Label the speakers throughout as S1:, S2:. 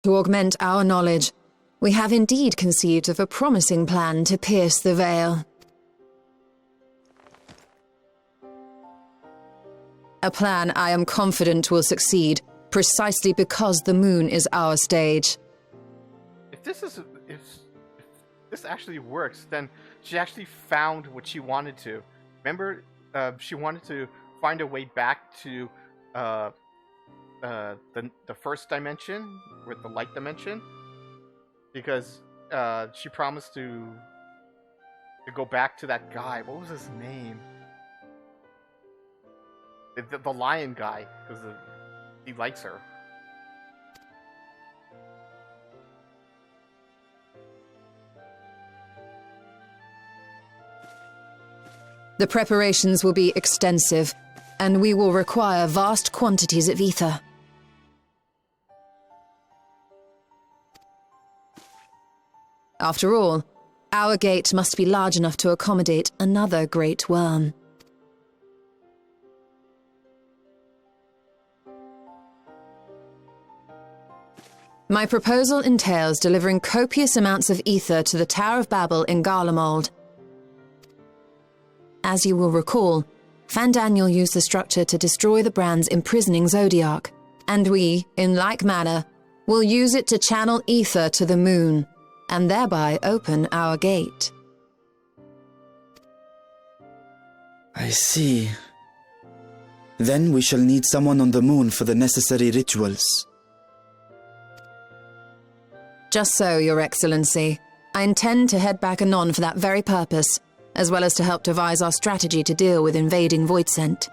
S1: To augment our knowledge, we have indeed conceived of a promising plan to pierce the veil. A plan I am confident will succeed, precisely because the moon is our stage.
S2: If this actually works, then she actually found what she wanted to. Remember, she wanted to find a way back to the first dimension, with the light dimension, because she promised to go back to that guy. What was his name? The lion guy, because he likes her.
S1: The preparations will be extensive, and we will require vast quantities of ether. After all, our gate must be large enough to accommodate another great worm. My proposal entails delivering copious amounts of ether to the Tower of Babel in Garlemald. As you will recall, Fandaniel used the structure to destroy the brand's imprisoning Zodiac, and we, in like manner, will use it to channel ether to the moon, and thereby open our gate.
S3: I see. Then we shall need someone on the moon for the necessary rituals.
S1: Just so, Your Excellency. I intend to head back anon for that very purpose, as well as to help devise our strategy to deal with invading Voidsent.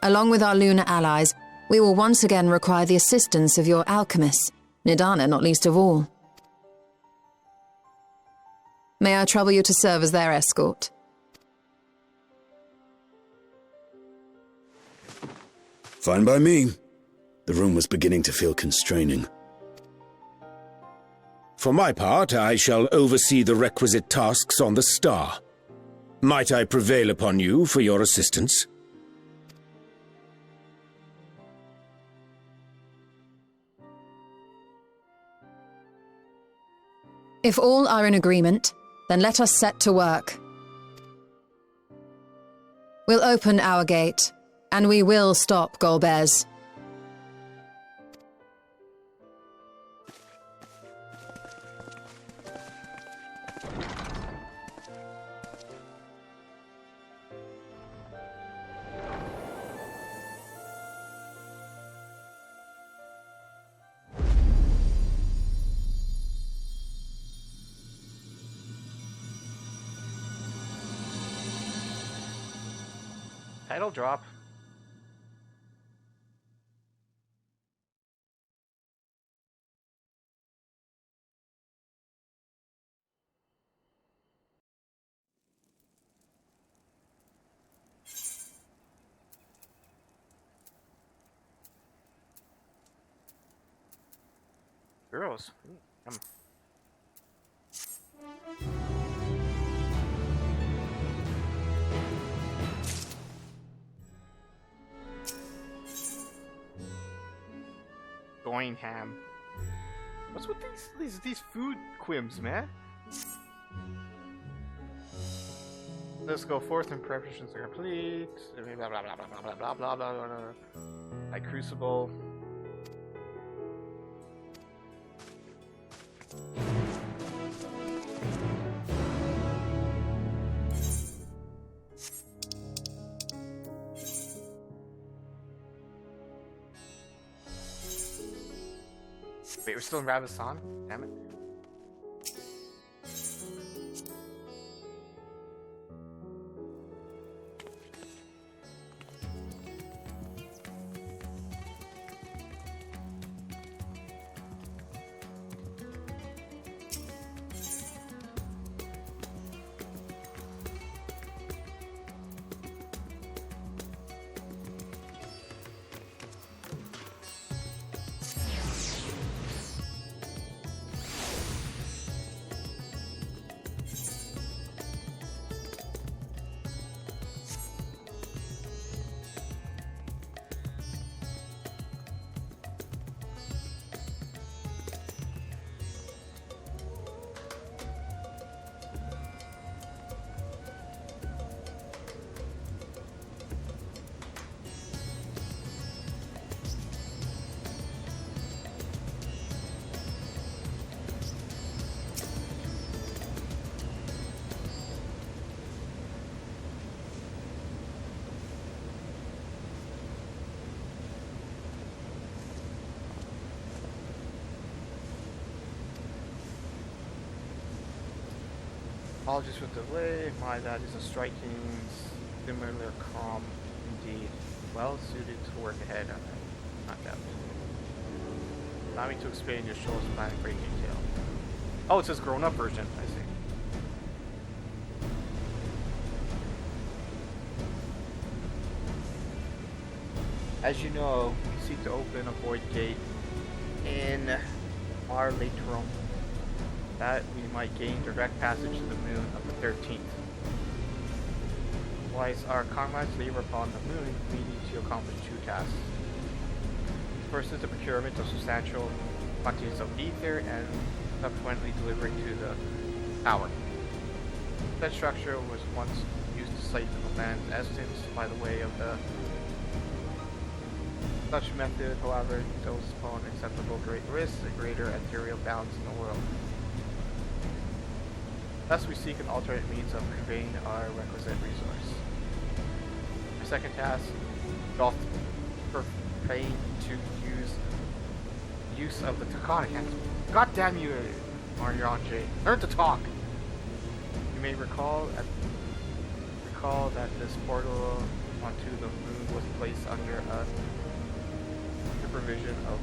S1: Along with our lunar allies, we will once again require the assistance of your alchemists, Nidana not least of all. May I trouble you to serve as their escort?
S4: Fine by me. The room was beginning to feel constraining.
S5: For my part, I shall oversee the requisite tasks on the star. Might I prevail upon you for your assistance?
S1: If all are in agreement, then let us set to work. We'll open our gate, and we will stop Golbez.
S2: Title drop. Girls. Going ham. What's with these food quims, man? Let's go forth and preparations are complete. Blah blah blah blah blah blah blah blah blah. Like Crucible. Wait, we're still in Ravisan? Damn it. Apologies for the delay. My, that is a striking similar calm indeed. Well suited to work ahead on it. Not doubt. Allow me to explain your show's plan in great detail. Oh, it says grown-up version. I see. As you know, we seek to open a void gate in our Latrum, that we might gain direct passage to the moon of the 13th. Whilst our comrades labor upon the moon, we need to accomplish two tasks. First is the procurement of substantial quantities of ether and subsequently delivery to the tower. That structure was once used to sight the land's essence by the way of the such method, however, does pose acceptable great risks and greater arterial balance in the world. Thus we seek an alternate means of conveying our requisite resource. Our second task doth pertain to use of the Takata. God damn you, Marianne. Learn to talk! You may recall that this portal onto the moon was placed under a supervision of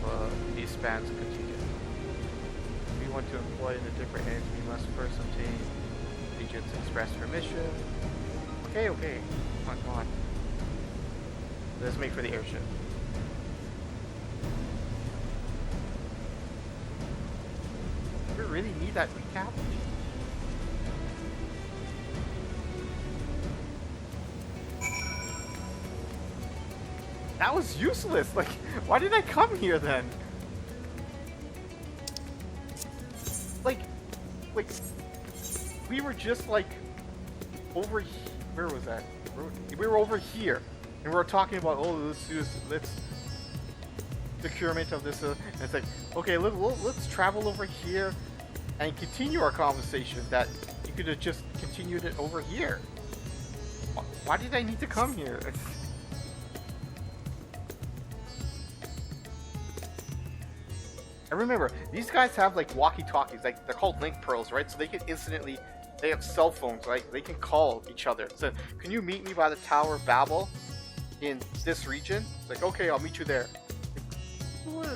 S2: the Expanse contingent. If we want to employ the different ends, we must first obtain agent's express permission. Okay. Come on. Let's make for the airship. Do we really need that recap? That was useless. Like, why did I come here then? Like, we were just like over. Where was that? We were over here, and we were talking about, oh, let's do this. Let's procurement of this. And it's like, okay, let's travel over here and continue our conversation. That you could have just continued it over here. Why did I need to come here? And remember, these guys have like walkie-talkies, like they're called link pearls, right? So they can instantly, they have cell phones, right? They can call each other. So, can you meet me by the Tower of Babel in this region? It's like, okay, I'll meet you there. What?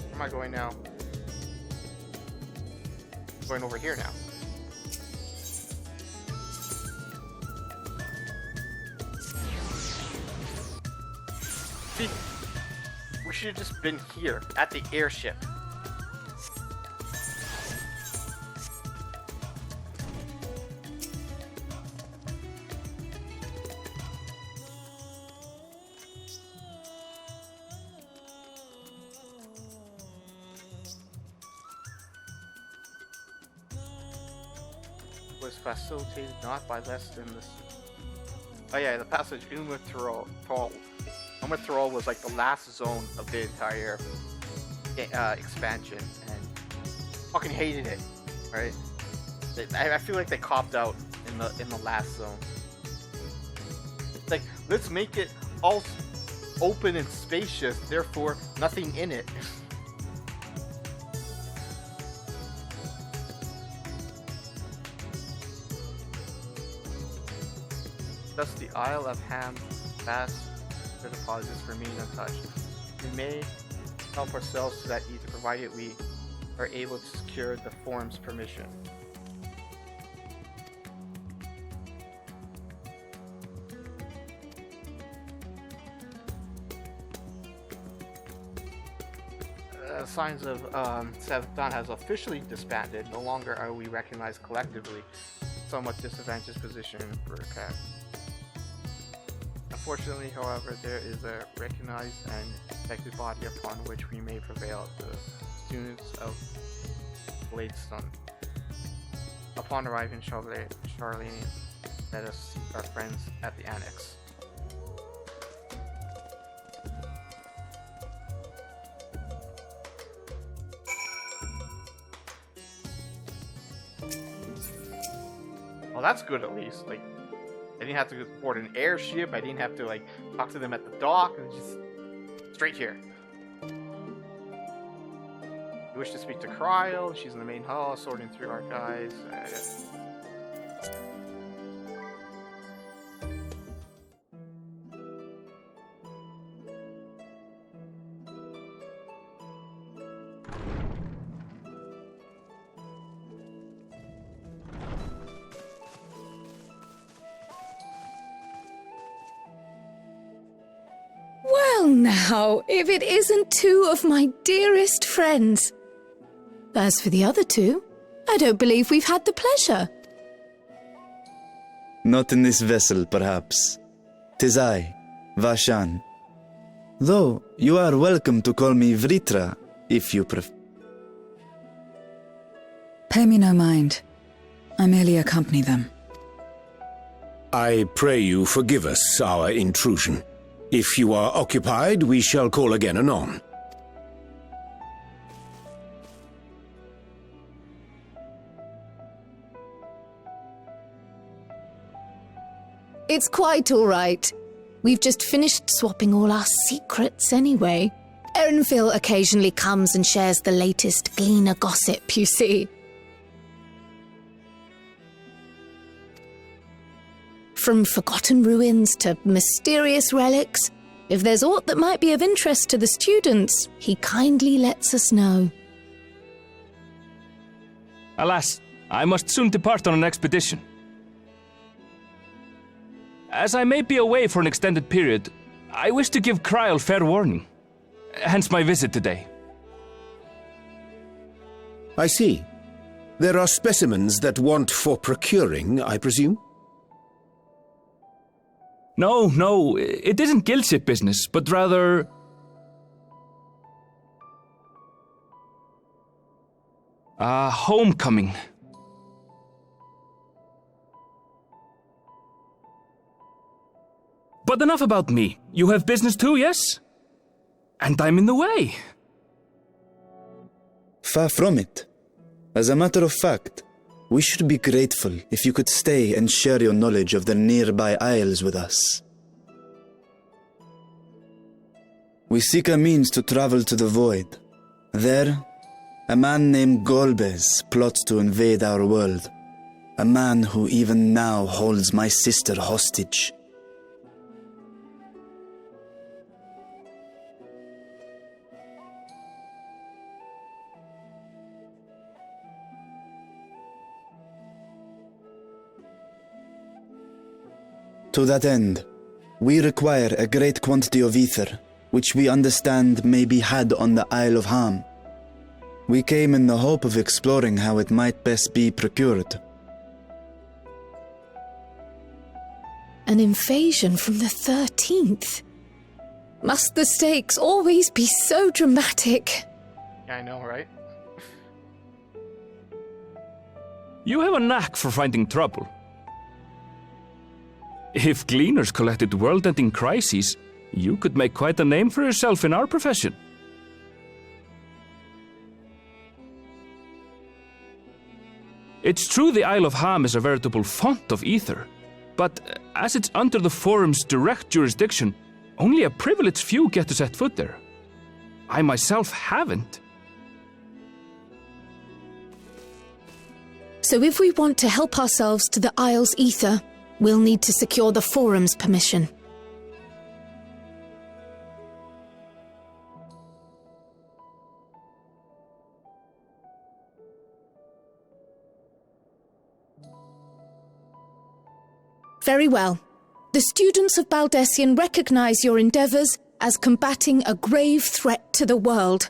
S2: Where am I going now? I'm going over here now. See, we should have just been here at the airship. Was facilitated not by less than this. Oh yeah, the passage Umathral was like the last zone of the entire expansion, and fucking hated it. Right? I feel like they copped out in the last zone. Like, let's make it all open and spacious, therefore nothing in it. Thus the Isle of Ham vast deposits remain untouched. We may help ourselves to that ether provided we are able to secure the forum's permission. Signs of Seventh Dawn has officially disbanded. No longer are we recognized collectively. Somewhat disadvantaged position for CAT. Unfortunately, however, there is a recognized and expected body upon which we may prevail, the students of Bladestone. Upon arriving in Charlene, let us seek our friends at the Annex. Well, that's good at least. Like, I didn't have to board an airship. I didn't have to like talk to them at the dock. And just straight here. wish to speak to Cryle. She's in the main hall, sorting through archives.
S6: Well now, if it isn't two of my dearest friends. As for the other two, I don't believe we've had the pleasure.
S3: Not in this vessel, perhaps. 'Tis I, Vashan. Though you are welcome to call me Vritra, if you prefer.
S7: Pay me no mind. I merely accompany them.
S5: I pray you forgive us our intrusion. If you are occupied, we shall call again anon.
S6: It's quite all right. We've just finished swapping all our secrets anyway. Erenville occasionally comes and shares the latest Gleaner gossip, you see. From forgotten ruins to mysterious relics, if there's aught that might be of interest to the students, he kindly lets us know.
S8: Alas, I must soon depart on an expedition. As I may be away for an extended period, I wish to give Cryle fair warning. Hence my visit today.
S5: I see. There are specimens that want for procuring, I presume?
S8: No, it isn't guildship business, but rather... homecoming. But enough about me. You have business too, yes? And I'm in the way.
S3: Far from it. As a matter of fact, we should be grateful if you could stay and share your knowledge of the nearby isles with us. We seek a means to travel to the Void. There, a man named Golbez plots to invade our world. A man who even now holds my sister hostage. To that end, we require a great quantity of ether, which we understand may be had on the Isle of Ham. We came in the hope of exploring how it might best be procured.
S6: An invasion from the 13th? Must the stakes always be so dramatic?
S2: Yeah, I know, right?
S8: You have a knack for finding trouble. If Gleaners collected world-ending crises, you could make quite a name for yourself in our profession. It's true the Isle of Ham is a veritable font of ether, but as it's under the Forum's direct jurisdiction, only a privileged few get to set foot there. I myself haven't.
S6: So if we want to help ourselves to the Isle's ether, we'll need to secure the Forum's permission. Very well. The students of Baldessian recognize your endeavors as combating a grave threat to the world.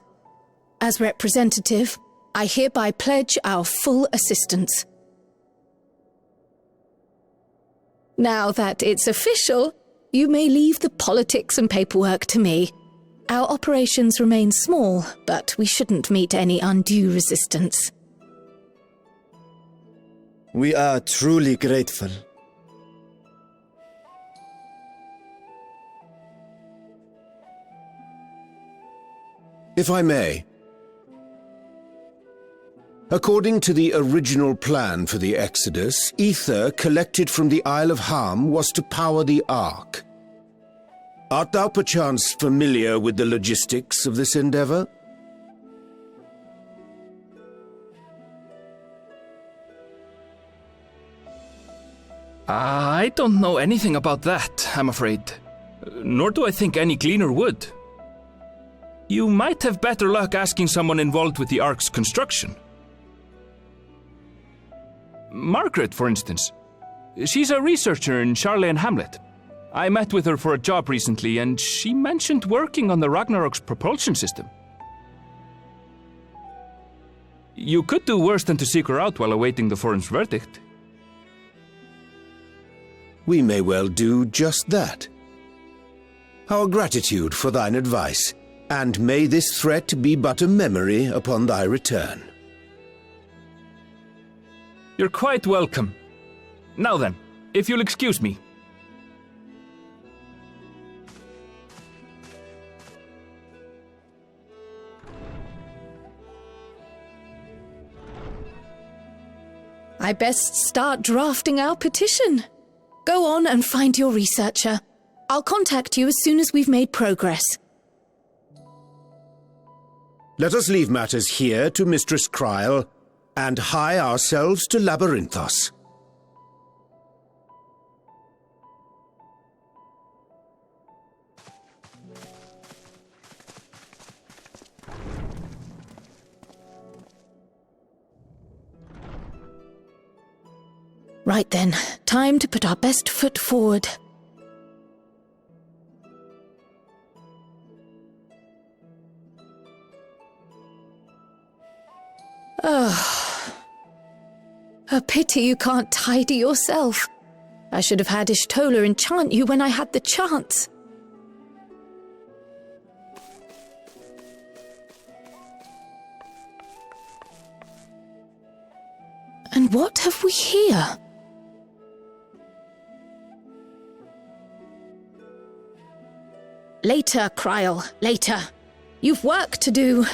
S6: As representative, I hereby pledge our full assistance. Now that it's official, you may leave the politics and paperwork to me. Our operations remain small, but we shouldn't meet any undue resistance.
S3: We are truly grateful.
S5: If I may. According to the original plan for the Exodus, ether collected from the Isle of Ham was to power the Ark. Art thou perchance familiar with the logistics of this endeavor?
S8: I don't know anything about that, I'm afraid. Nor do I think any gleaner would. You might have better luck asking someone involved with the Ark's construction. Margaret, for instance. She's a researcher in Charlene Hamlet. I met with her for a job recently, and she mentioned working on the Ragnarok's propulsion system. You could do worse than to seek her out while awaiting the forum's verdict.
S5: We may well do just that. Our gratitude for thine advice, and may this threat be but a memory upon thy return.
S8: You're quite welcome. Now then, if you'll excuse me.
S6: I best start drafting our petition. Go on and find your researcher. I'll contact you as soon as we've made progress.
S5: Let us leave matters here to Mistress Kryl, and hie ourselves to Labyrinthos.
S6: Right then, time to put our best foot forward. Oh, a pity you can't tidy yourself. I should have had Ishtola enchant you when I had the chance. And what have we here? Later, Kryl, later. You've work to do.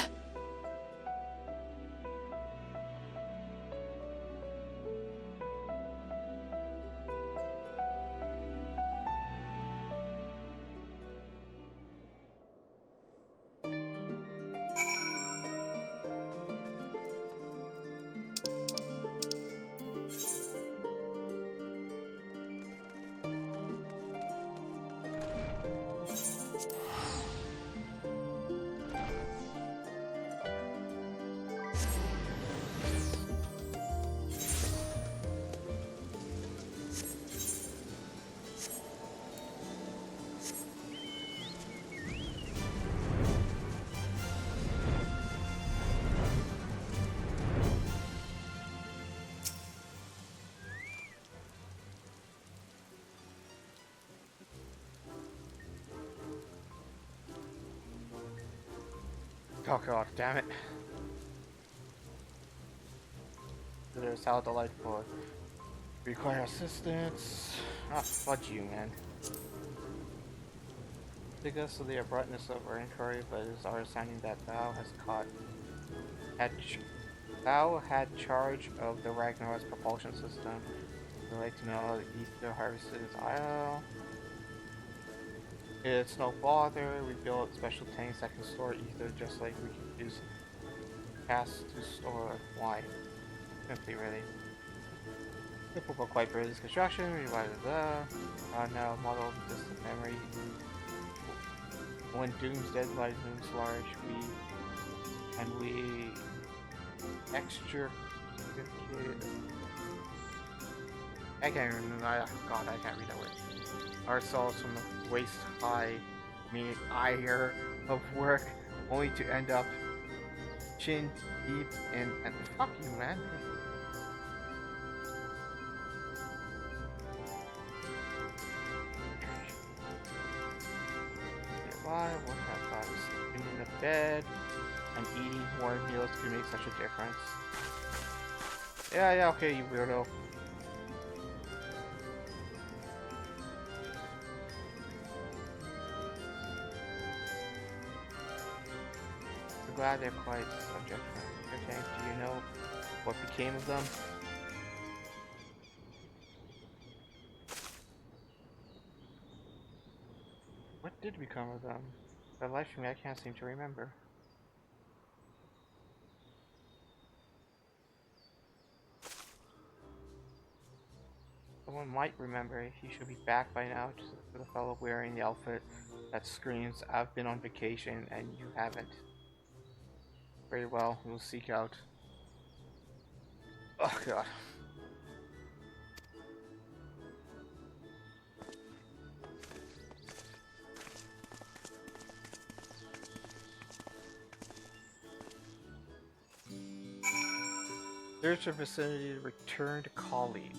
S2: Oh god, damn it. There's how delightful. Require assistance. Ah, fudge you, man. Because of the abruptness of our inquiry, but it is our understanding that Thou had charge of the Ragnarok's propulsion system. We'd like to know the ether harvested isle. It's no bother, we built special tanks that can store ether just like we can use gas to store wine. Simply really. Typical quite British construction, revised now model distant memory. When Doomsday lies looms large, we extra I can't remember. God, I can't read that word. Ourselves from the waist high, meaning ire of work, only to end up chin deep in. And fuck you, man. Why? What have I sleeping in the bed and eating more meals can make such a difference? Yeah, okay, you weirdo. I'm glad they're quite subject to your tanks. Do you know what became of them? What did become of them? For the life of me, I can't seem to remember. Someone might remember. He should be back by now. Just look for the fellow wearing the outfit that screams, "I've been on vacation and you haven't." Very well, we will seek out. Oh god. Search a vicinity to return to colleague.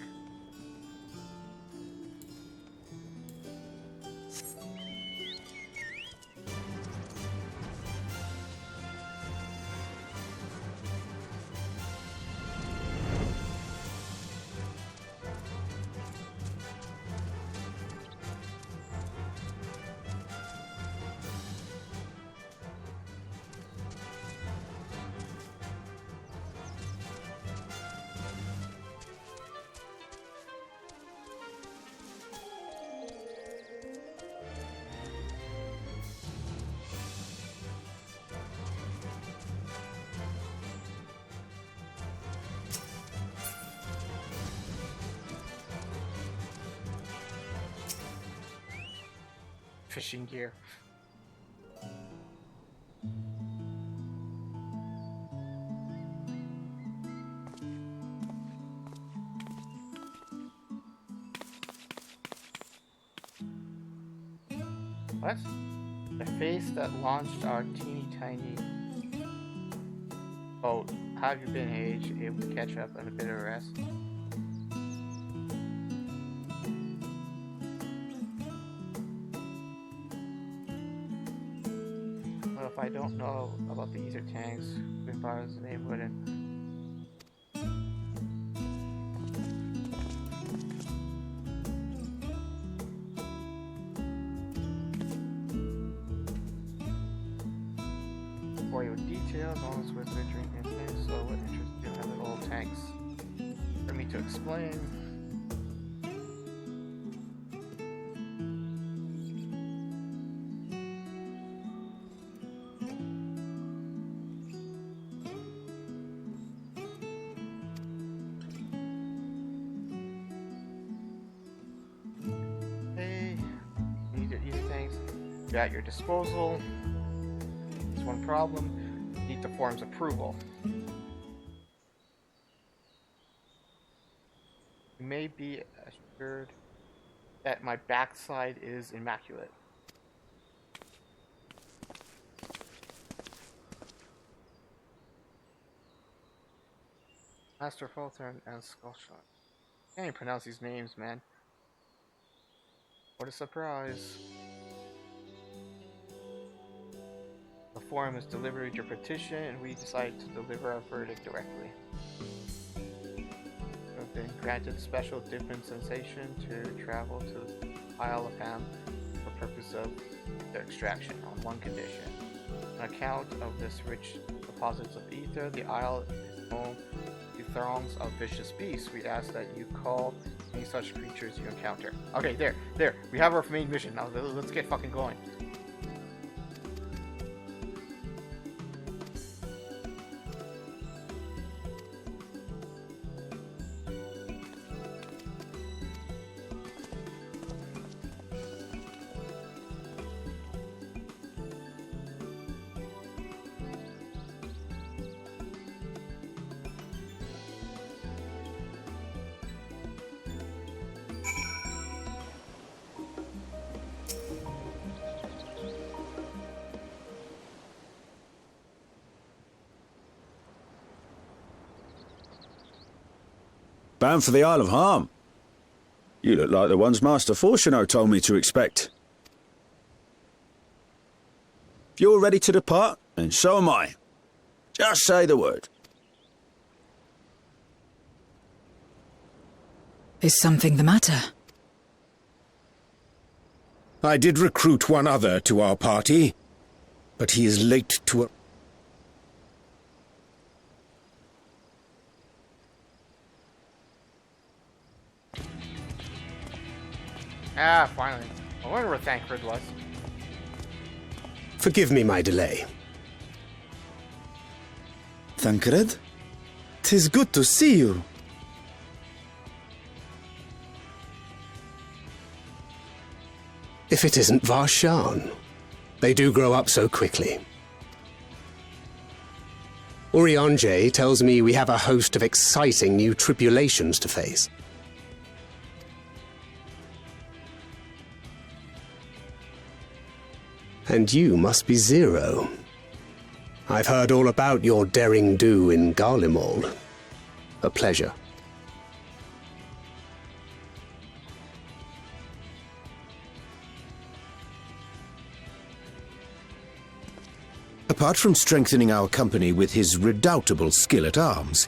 S2: Fishing gear. What? The face that launched our teeny tiny boat. How have you been, Age? Able to catch up and a bit of rest? If I don't know about the ether tanks, vampires, they wouldn't. For your details, almost with venturing into, so what interests you in the old tanks? For me to explain. At your disposal. There's one problem. Need the form's approval. You may be assured that my backside is immaculate. Master Falthorn and Skullshot. Can't even pronounce these names, man. What a surprise. The forum has delivered your petition and we decide to deliver our verdict directly. You have been granted special dispensation to travel to the Isle of Ham for purpose of their extraction on one condition. On account of this rich deposits of ether, the isle is home to throngs of vicious beasts. We ask that you call any such creatures you encounter. Okay, there. We have our main mission. Now let's get fucking going.
S4: Bound for the Isle of Harm. You look like the ones Master Fortuno told me to expect. If you're ready to depart, then so am I. Just say the word.
S7: Is something the matter?
S5: I did recruit one other to our party, but he is late to a...
S2: Ah, finally. I wonder where Thancred was.
S5: Forgive me my delay.
S3: Thancred? 'Tis good to see you.
S9: If it isn't Varshan. They do grow up so quickly. Urianger tells me we have a host of exciting new tribulations to face. And you must be Zero. I've heard all about your daring do in Garlemald. A pleasure.
S5: Apart from strengthening our company with his redoubtable skill at arms,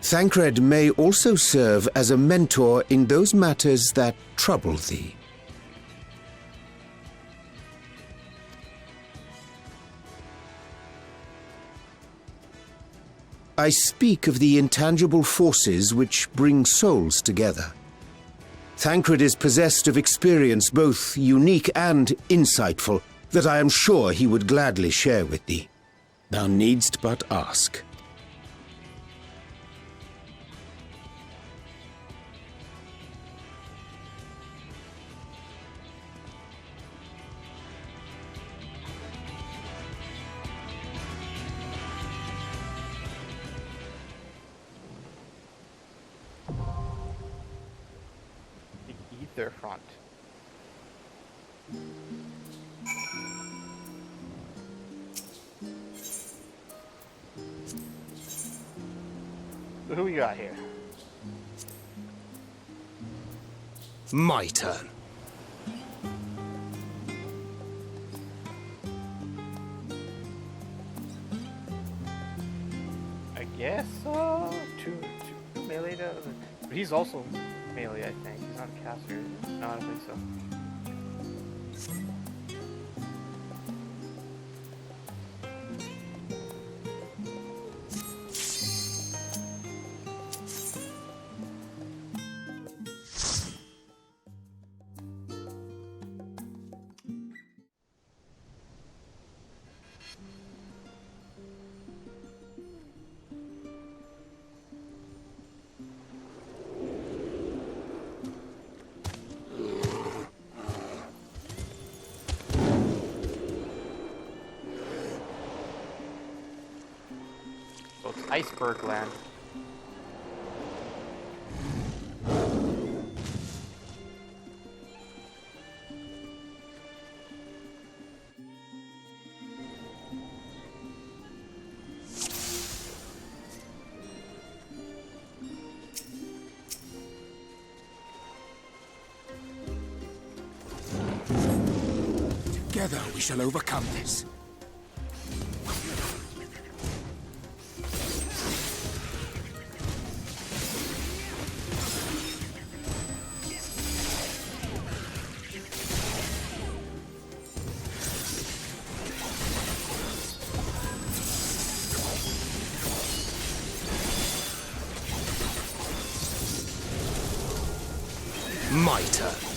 S5: Thancred may also serve as a mentor in those matters that trouble thee. I speak of the intangible forces which bring souls together. Thancred is possessed of experience both unique and insightful that I am sure he would gladly share with thee. Thou needst but ask.
S2: Ether front. So who we got here?
S9: My turn.
S2: I guess two melee to, but he's also melee, I think. He's not a caster, is he? No, I don't think so. Iceberg land.
S10: Together we shall overcome this.
S9: My turn.